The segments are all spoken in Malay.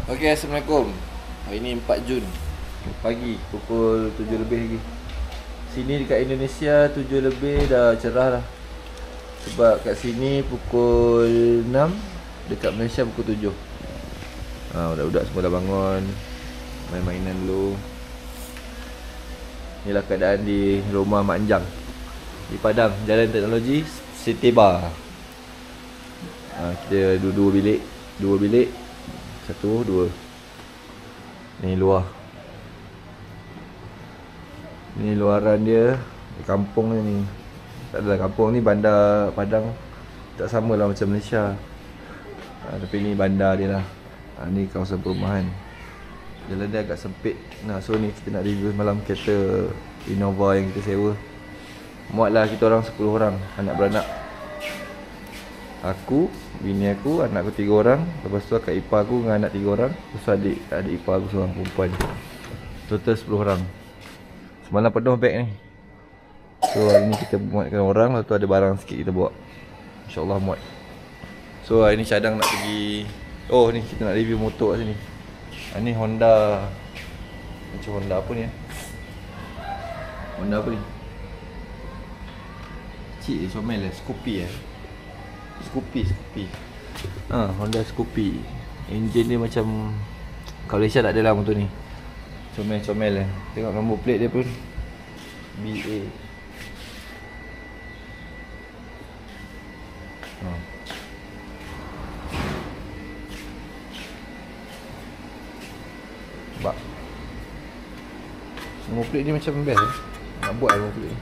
Okay, Assalamualaikum. Hari ni 4 Jun pagi, pukul 7 lebih lagi. Sini dekat Indonesia 7 lebih dah cerah dah. Sebab kat sini pukul 6, dekat Malaysia pukul 7. Budak-budak semua dah bangun, main-mainan dulu. Inilah keadaan di rumah Mak Anjang di Padang, Jalan Teknologi, City Bar. Kita dua bilik. 1, 2. Ni luar. Ni luaran dia. Di kampung ni. Tak adalah kampung ni, bandar Padang. Tak sama lah macam Malaysia. Tapi ni bandar dia lah. Ni kawasan perumahan. Jalan dia agak sempit. So ni kita nak review malam kereta Innova yang kita sewa. Muatlah kita orang 10 orang, anak beranak. Aku, bini aku, anak aku 3 orang. Lepas tu akak ipar aku dengan anak 3 orang. Lepas tu adik ipar aku seorang perempuan. Total 10 orang. Semalam penuh beg ni. So hari ni kita muatkan orang. Lepas tu ada barang sikit kita bawa. InsyaAllah muat. So hari ni cadang nak pergi. Oh ni kita nak review motor kat sini. Ni Honda. Macam Honda apa ni Honda apa ni? Cik comel lah, Scoopy Scoopy. Honda Scoopy. Enjin dia macam kat Malaysia tak ada lah motor ni. Comel lah. Tengok nombor plate dia pun BA. Nampak? Nombor plate dia macam best lah. Nak buat nombor plate ni.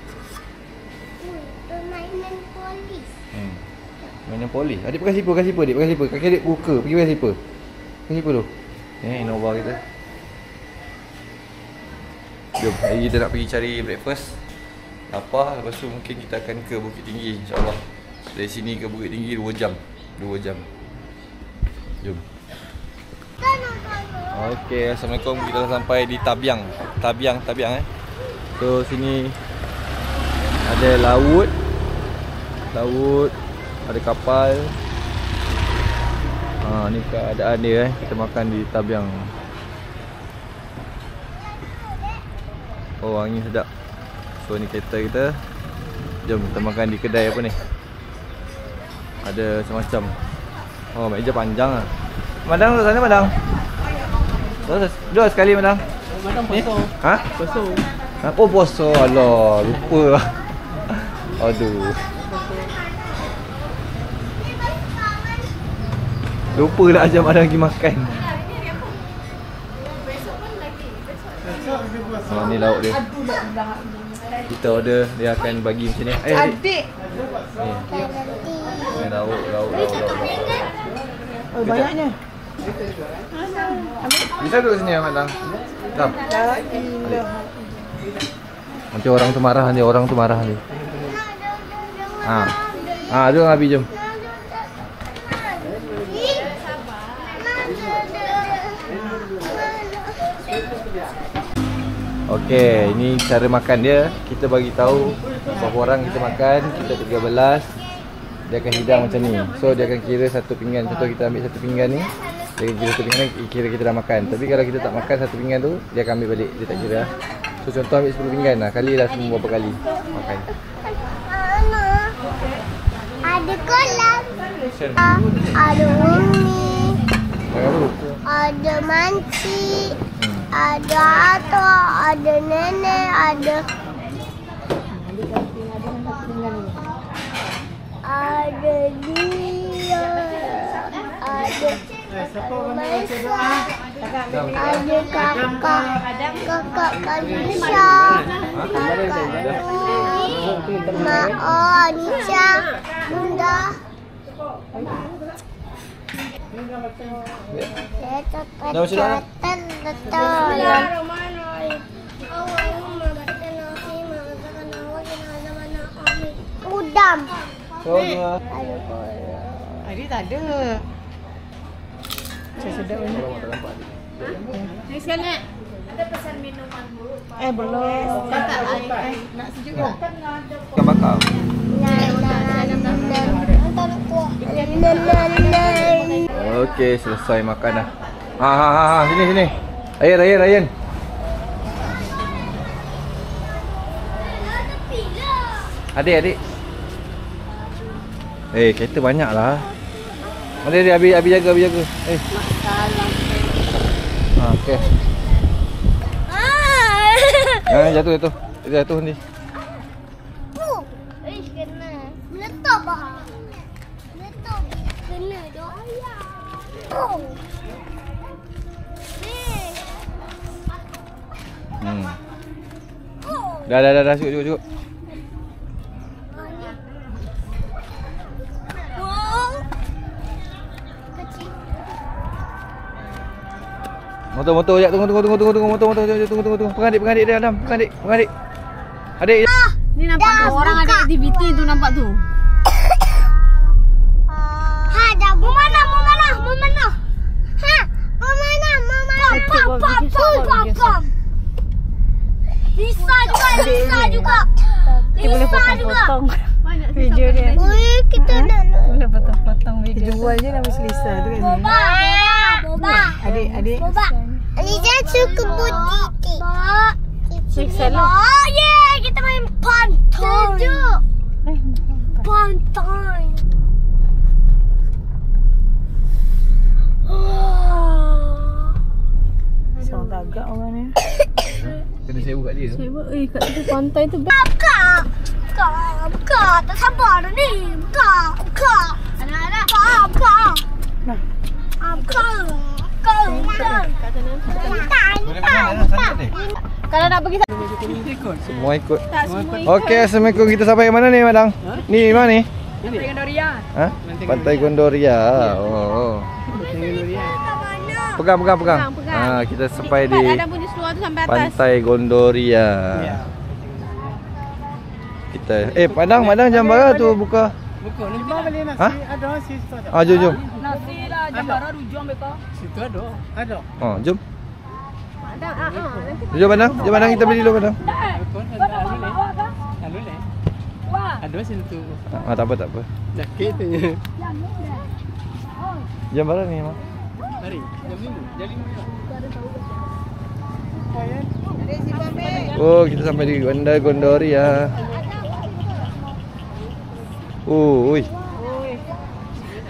Permainan polis. Mainan polis. Adik pakai slipper, dik pakai slipper. Kaki adik buka, pergi pakai slipper. Pakai slipper tu. Innova kita. Jom, hari kita nak pergi cari breakfast. Lapar, lepas tu mungkin kita akan ke Bukit Tinggi, insyaAllah. Dari sini ke Bukit Tinggi 2 jam. Jom. Okay, Assalamualaikum. Kita dah sampai di Tabiang. Tabiang So sini ada laut, ada kapal. Ni keadaan dia kita makan di Tabiang. Oh, angin sedap. So ni kereta kita. Jom kita makan di kedai apa ni. Ada macam-macam. Oh, meja panjang lah. Madang kat sana, Madang. Dua sekali, Madang. Madang poso. Poso. Oh, poso. Alah, lupa. Aduh. Lupa nak ajak Madang pergi makan. Ni lauk dia. Kita order, dia akan bagi macam ni. Adik. Ni lauk. Oh, banyaknya. Bisa duduk sini ya, Madang. Jom. Nanti orang tu marah nanti. Ada dengan Abi, jom. Okey, ini cara makan dia. Kita bagi tahu berapa orang kita makan. Kita 13. Dia akan hidang macam ni. So dia akan kira satu pinggan. Contoh kita ambil satu pinggan ni, dia akan kira satu pinggan, kira kita dah makan. Tapi kalau kita tak makan satu pinggan tu, dia akan ambil balik. Dia tak kira. So contoh ambil 10 pinggan lah. Kalilah semua berapa kali makan. Ada kolam. Ada umi. Ada manci. Ada atuk, ada nenek, ada dia, ada Maisa, ada kakak Kalisa, kakak Mak Anisha, Bunda. Udam. Adik tak ada. Saya sedap ni. Ni sekali nak. Ada pesan minuman dulu. Belum. Nak sejuk ke? Ikan bakar. Okey, selesai makan dah. Sini. Ayan. Adik. Kereta banyak lah. Mari Abi jaga. Okey. Jatuh ni. Kena. Meletup bah. Kena dok. Dah cukup. Motor jap, tunggu. Motor. Pengadik dia Adam, pengadik. Adik. Ni nampak tu orang ada aktiviti tu nampak tu. Dah mau mana? Ha, mau mana? Pam. Lisa juga. Kita boleh potong-potong video dia. Kita nak. Boleh potong video. Jual je nama Lisa tu kan. Boba. Adik. Boba. Lisa suka butiti. Selok. Oh yeah, kita main pantai. Pantai. Soal tagak orang ni. Kena sewa kat dia. Kat tepi pantai tu. Kak. Tak sabar dah ni. Kak. Ada. Kak. Kalau nak pergi Semua ikut. Okey, Assalamualaikum. Kita sampai ke mana ni, Madang? Ni mana ni? Pantai Gondoria. Ha? Pantai Gondoria. Oh. Pegang. Kita sampai di Ada punya seluar tu sampai atas. Pantai Gondoria. Kita Padang Jambara tu buka. Buka ni beli nasi. Ha? Ada situ ada. Jom. Nasi lah Jambara rujung mereka. Situ ada. Ada. Jom. Nanti Jom Padang kita beli dulu Padang. Lalu ni. Ada situ. Tak apa. Sakit tu. Jambara ni mak. Mari. Jam 5. Oh, kita sampai di Bandar Gondoria. Ui.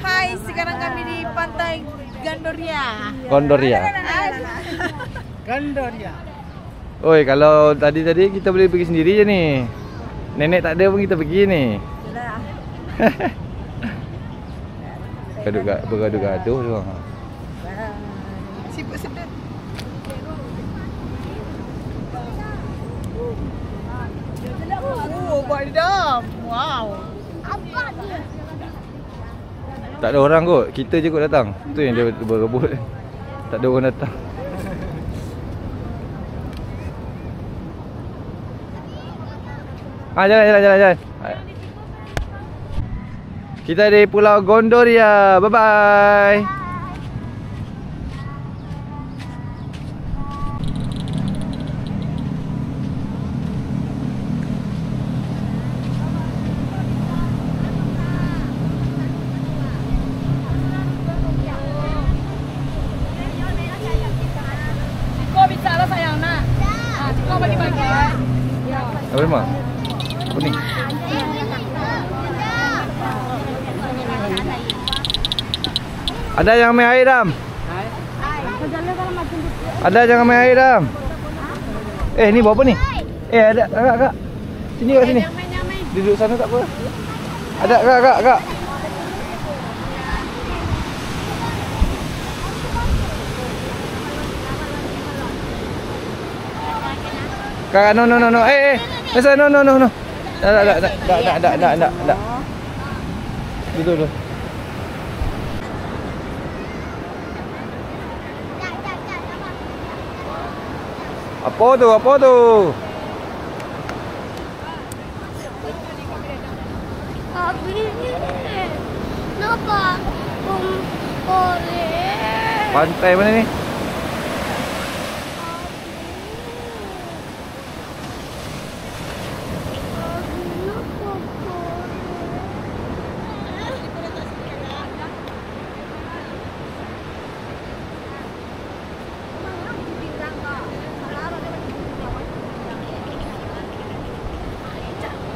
Hai, sekarang kami di Pantai Gondoria. Gondoria. Oi, kalau tadi kita boleh pergi sendiri je ni. Nenek tak ada pun kita pergi ni. Bergaduh-gaduh doang. Sibuk sedut. Buat dam. Wow. Apa dia? Tak ada orang kot. Kita je kot datang. Tu yang dia berebut. Tak ada orang datang. Jalan. Kita di Pulau Gondoria. Bye-bye. Kau bisa lah sayang nak. Kau bagi-bagi. Apa mak? Kuning. Ada yang main air dam? Ada yang main air dam? Ni buat apa ni? Ada kak. Sini kat sini. Duduk sana tak apa. Ada kak. Kak, no. Masa no. Tak. Duduk. Apa tu? Kenapa? Pantai mana ni?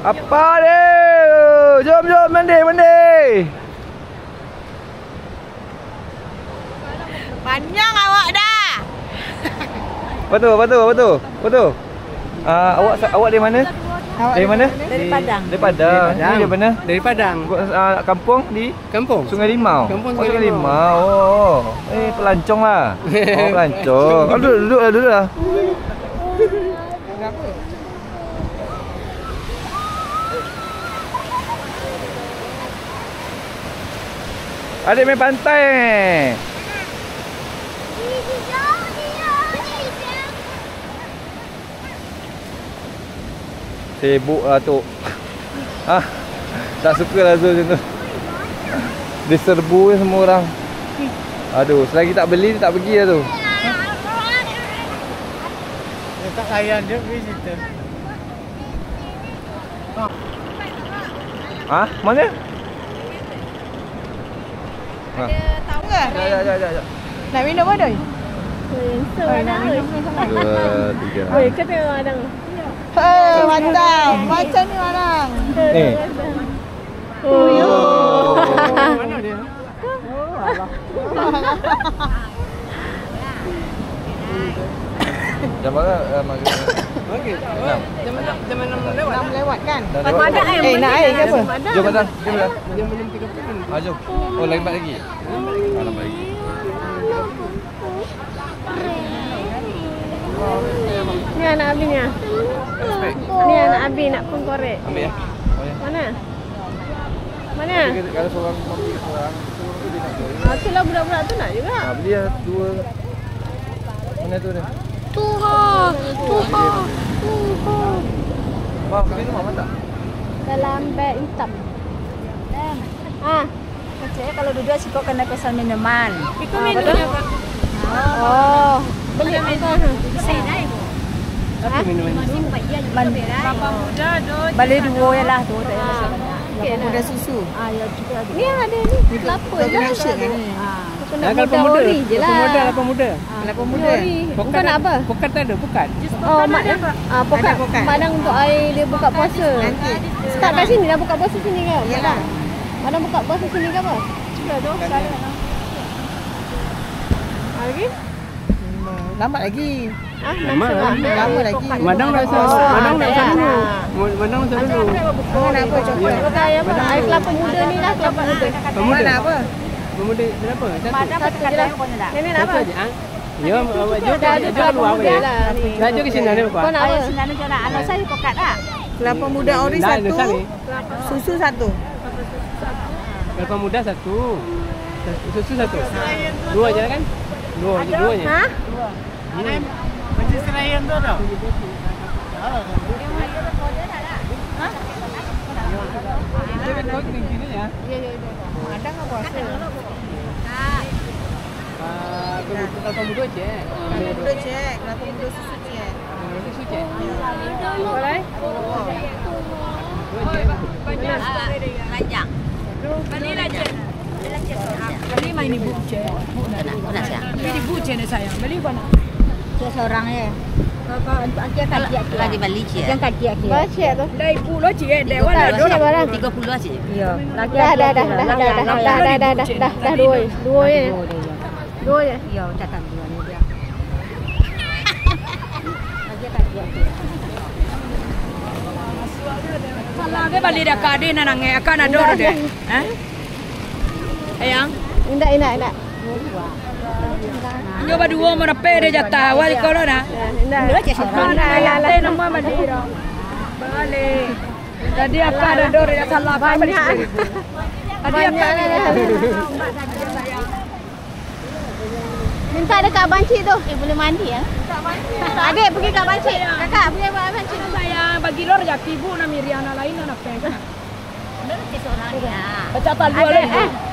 Apa dia? Jom mandi. Panjang awak dah. Betul. Awak dari mana? Dari mana? Dari Padang. Dari Padang. Ini dari mana? Dari Padang. Kampung di Kampung. Sungai Limau. Kampung Sungai Sungai Limau. Oh. Pelancong lah. Oh, pelancong. Duduk lah. Adik main pantai. Sibuk lah tu. Tak suka lah Zul macam tu. Diserbu semua orang. Aduh, selagi tak beli tak pergi lah tu. Dia tak layan dia visitor. Mana? Tahu ke? Ya. Nak minum apa doi? Nak minum. 2, 3. Weh, kau tengok Adang. Mantap. Macam ni orang. Ni. Mana dia? Jam berapa maghrib? Okey. Jam 6 lewat. 6 lewat kan? Dah lewat. Nak air ke apa? Jom datang. Jam 6.30. Jom. Oh, lambat lagi. Lambat lagi. Ni anak Abi ni. Ni anak Abi nak pun korek. Ambil ya. Mana? Kalau seorang ambil seorang tu dia nak beli. Itulah budak-budak tu nak juga. Beli lah 2. Mana tu dia? Tuhan. Bang, kau minum apa tak? Dalam beg hitam. Saya kalau duduk sikok kena pesan minuman. Ikut minum apa? Oh. Beli apa? Apa minuman itu? Balik 2 je lah tu. Kelapa muda susu. Ya juga ada. Ni ada ni. Kelapa je lah. Kelapa muda je lah. Kelapa muda. Kelapa muda. Bukan nak apa? Pokat tak ada, pokat. Oh, mak dah. Pokat. Madang untuk air dia buka puasa. Nanti. Start kat sini dah buka puasa sini ke? Yalah. Madang buka puasa sini ke apa? Sudah tu. Lagi? Lambat lagi. Lama lagi. Madang dah dulu. Madang dah dulu. Mana apa coklat? Pakai apa? Air kelapa muda ni lah, kelapa muda. Pemuda. apa? Pemuda berapa? Satu je lah. Nenek nak apa? Satu aja. Ya, jual luar apa ya? Dah jual ke sini ada apa? Kau nak apa? Anak saya pokat tak? Kelapa muda ori satu. Susu satu. Kelapa muda satu. Susu satu. 2 aja kan? 2 je. Ha? Macam Senayan tu tau. Kau tinggi ya? Ada enggak puasa? Kelapa muda je. Kelapa muda cek, kelapa muda susu cek. Susu je. Boleh? Rajang. Beli rajang. Beli main ibu cek. Beli ibu cek ni sayang. Beli mana? Seorang je. Lagi beli cek. Yang kaki aku. Baca tu. Dah ibu lo cek. Dewan Dah barang. 30 aja. Ya. Dah dua je. Dua je. Ya, cakap dua ni dia. Lagi kaki aku. Salah ke balik dah kade nang akan ada dia. Ayang. Indak. Nyoba dua mana pede jatah wali kalau dah. Indak. Lah nama mandi dah. Balik. Tadi akan ada dor dia salah banyak. Tadi akan Minta dekat abang cik tu. Boleh mandi ya? Adik pergi kat abang cik. Kakak pergi kat abang cik. sayang bagi lor jak ibu na Miriana lain anak peng. Pecatan dua lo.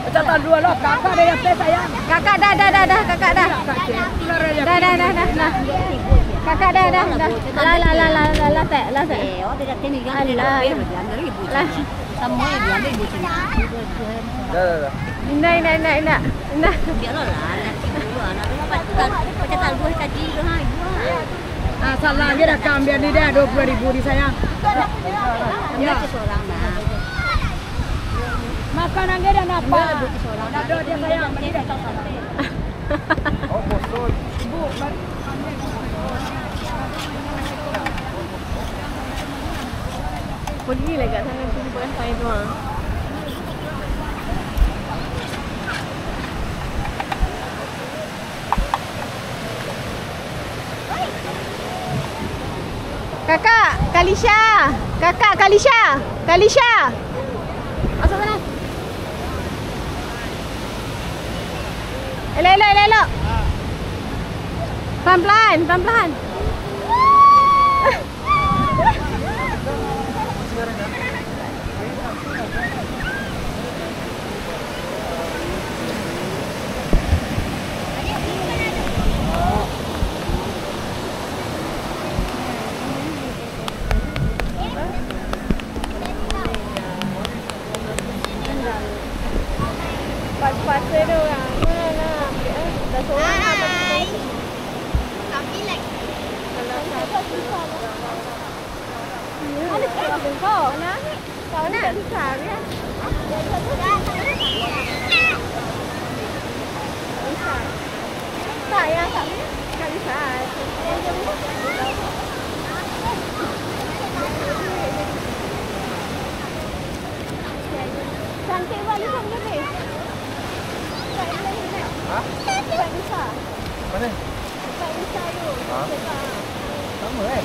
Pecatan dua lo. Kakak dia yang sayang. Kakak dah. Kakak dah. Dah. Kakak dah. Lah tak. Oh, tidak kini kan dia dah dari ibu. Semua yang diambil ibu sini. Dah. Indah. Biarlah nanti dua anak pecatan dua kaji tu ha. Salah dia dah ambil dia 20,000 di sayang. Ya. Seorang lah. Makanan dia dah nampak. Seorang. Dah dia sayang, dia dah tahu. Oh, bosol. Pergi lah kat sana jumpa wifi tu ah. Kakak, Kalisha. Kakak, Kalisha. Kalisha. Masuk sana. Elok. Pelan-pelan. Pas-pas dia orang. Mana? Dah seorang lah. Ada siapa kau? Nak? Kau nak? Susah ya? Tak ya? Tak bisa. Cantik balik sama ni. Ha? Tak bisa. Mana? Tak bisa tu. Ha? Sama kan?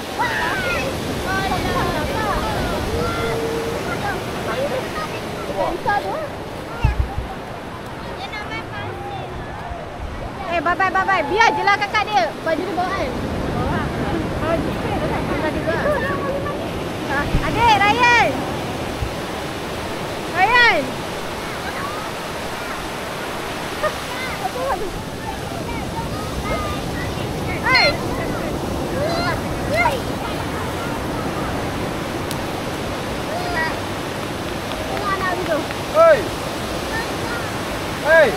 Bye-bye. Biar je lah kakak dia. Baju dia bawa kan? Bawa juga. Adik, Ryan. Apa tu? Hai. Mana tu? Oi. Hey.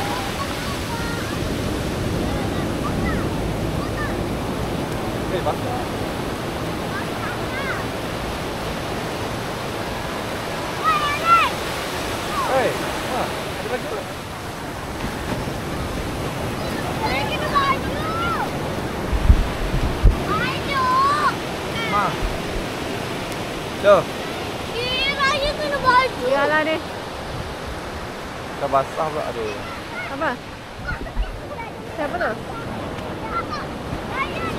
Hey, bang. Hey. Ha, ada baju tak? Ma. Jom. Raya kena baju. Yalah deh. Dah basah pula. Aduh. Apa? Siapa tu?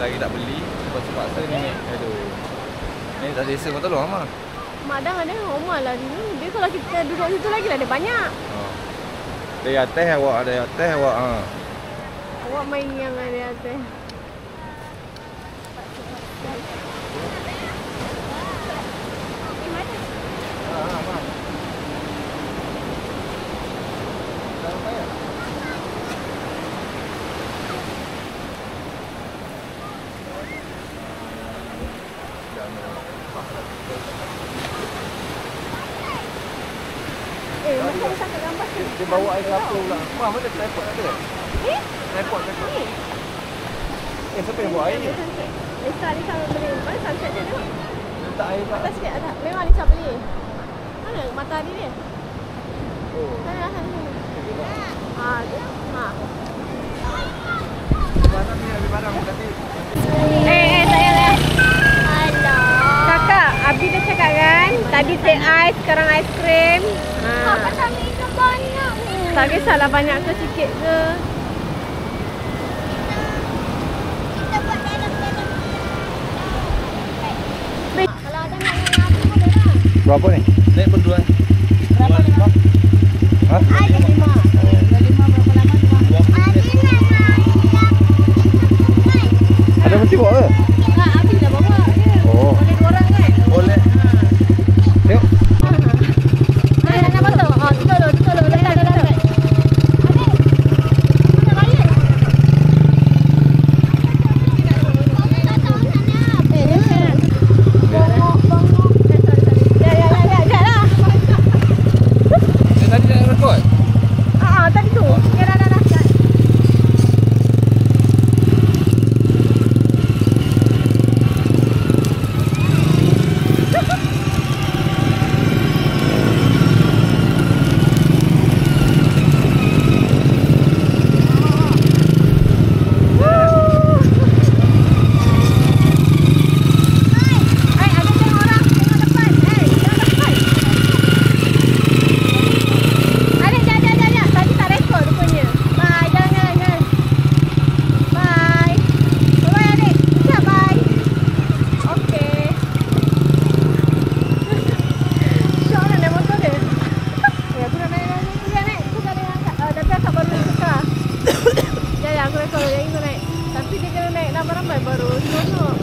Lagi tak beli. Terpaksa ni. Aduh. Ni tak selesa kau tolong Mak. Mak dah ada rumah lah dulu. Dia kalau kita duduk situ lagi lah dia banyak. Ada atas awak, ada atas awak. Ha. Awak main yang ada atas. Macam sakit gambar Dia bawa air kelapa pula. Wah, mana tripod ada? Tripod. Siapa yang bawa air ni? Lisa beli. Mana sunset dia tengok? Tak air pula. Atas sikit ada. Memang Lisa beli. Mana matahari dia? Oh. Sana. Barang ni habis barang nanti. Sayang. Kakak, Abi dah cakap kan? Tadi teh ais, sekarang aiskrim. Pasal minum banyak. Tak kisahlah banyak ke sikit ke. Kita buat dalam. Kalau ada nak Abi boleh lah. Berapa ni? Naik berdua. Berapa 5? Ha? Ada 5. Ada 5 berapa lama tu? Ada mesti bawa ke? Tak, Abi dah bawa dia. Oh. Boleh 2 orang kan? Boleh. Tengok. Nak betul? Betul. Letak. Adik. Kita balik. Bongok. Ya lah. ramai-ramai baru seronok.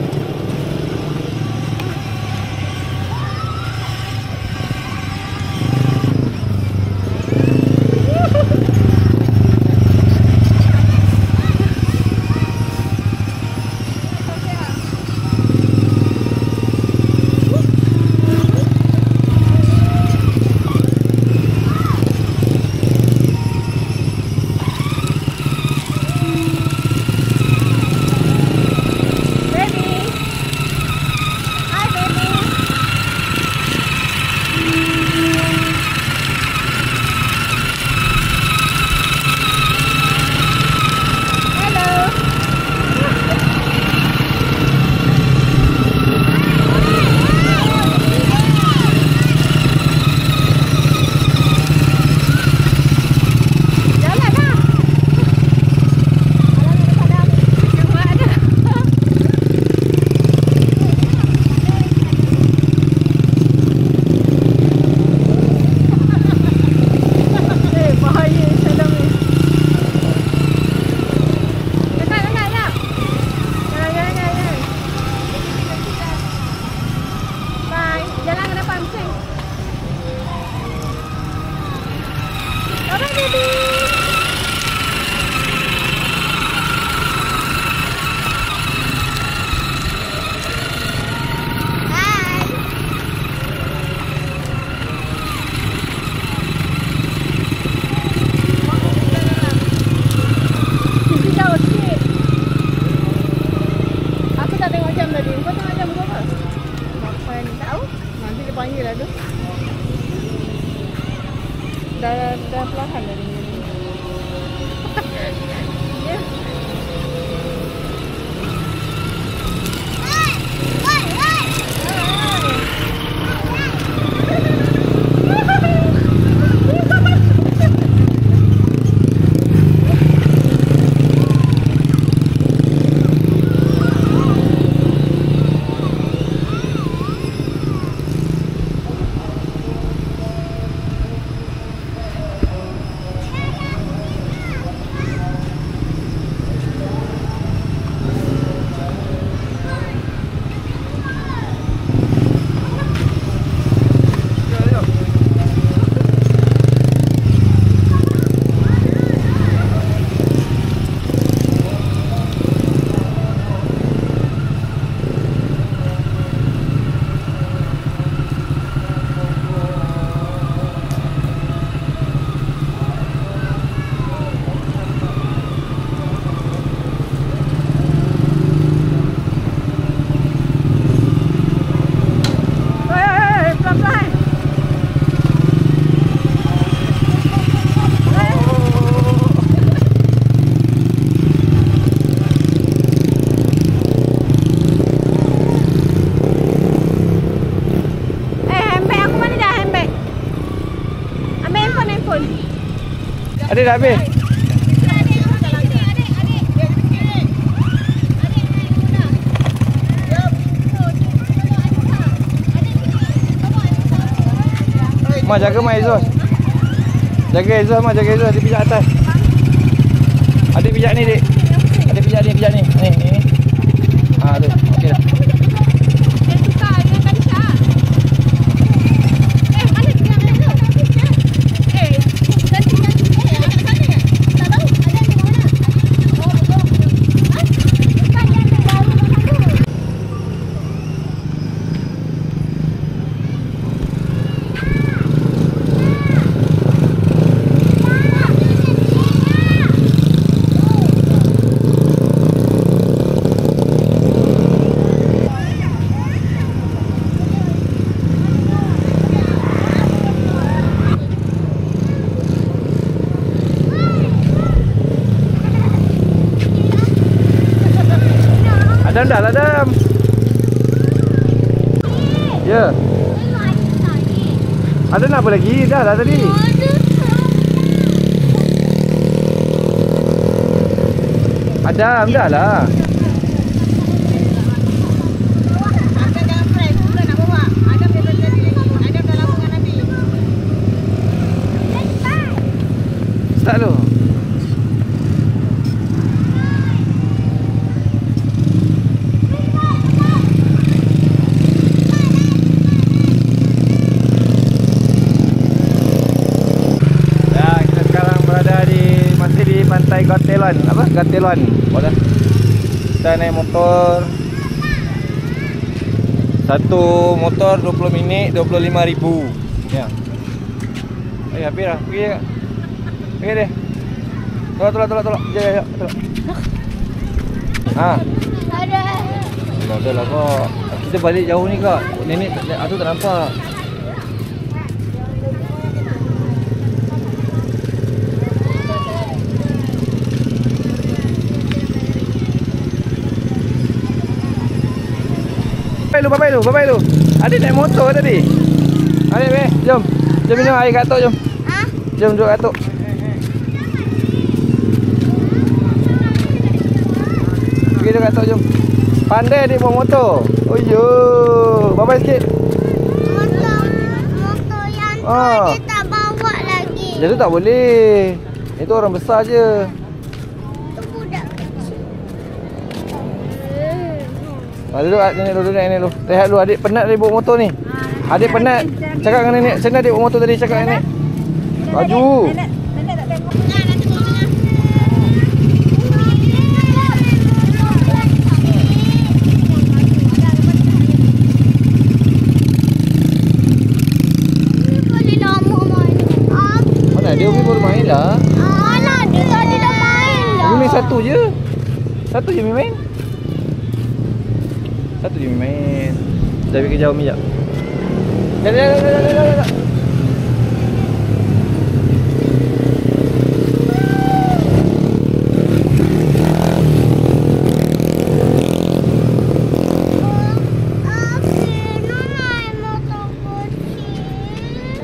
Dah perlahan dah dia. Ya. Adik dah habis? Mak jaga Mak Izzos. Jaga Izzos Mak, jaga Izzos. Dia pijak atas. Adik pijak ni dik. Adik pijak ni, pijak ni. Ni. Ha tu. Okey dah. Adam dah lah Adam. Ya. Ada nak apa lagi? Dah lah tadi. Adam dah lah. Start tu. Katiluan. Boleh. Kita naik motor. Satu motor 20 minit 25,000. Ya. Habis dah. Pergi je. Pergi deh. Tolak. Ya. Tolak. Ha. Ada. Dah lah kak. Kita balik jauh ni kak. Nenek tu tak nampak. Bapak lu. Adik naik motor tadi. Adik, jom. Jom minum air kat atuk, jom. Ha? Jom duduk kat atuk. Pergi duduk kat atuk, jom. Pandai adik bawa motor. Oh yo. Bapak sikit. Motor yang tu dia tak bawa lagi. Jadi tak boleh. Itu orang besar je. Tu budak kecil. Duduk nenek lu. Rehat lu, adik penat dari bawa motor ni. Adik penat. Cakap dengan nenek, macam mana adik bawa motor tadi, cakap dengan nenek. Laju. Nenek tak tengok. Nak tengok tengah. Boleh lama main. Mana dia baru main lah. Alah, dia tadi dah main dah. Dia main satu je. Satu je main. Satu je main. Kita pergi kerja Umi jap. Jap.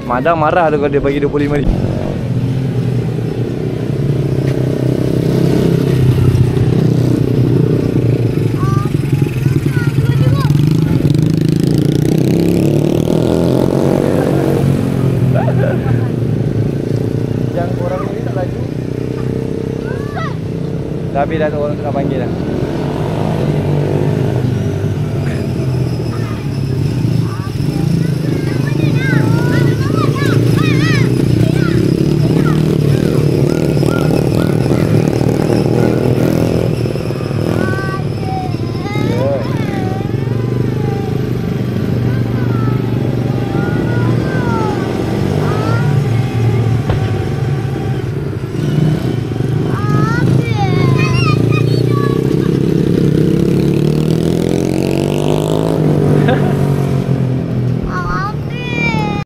Madam marah tu kalau dia bagi 25,000. Yang orang ni tak laju. Dah habis dah tu, orang tengah panggil dah.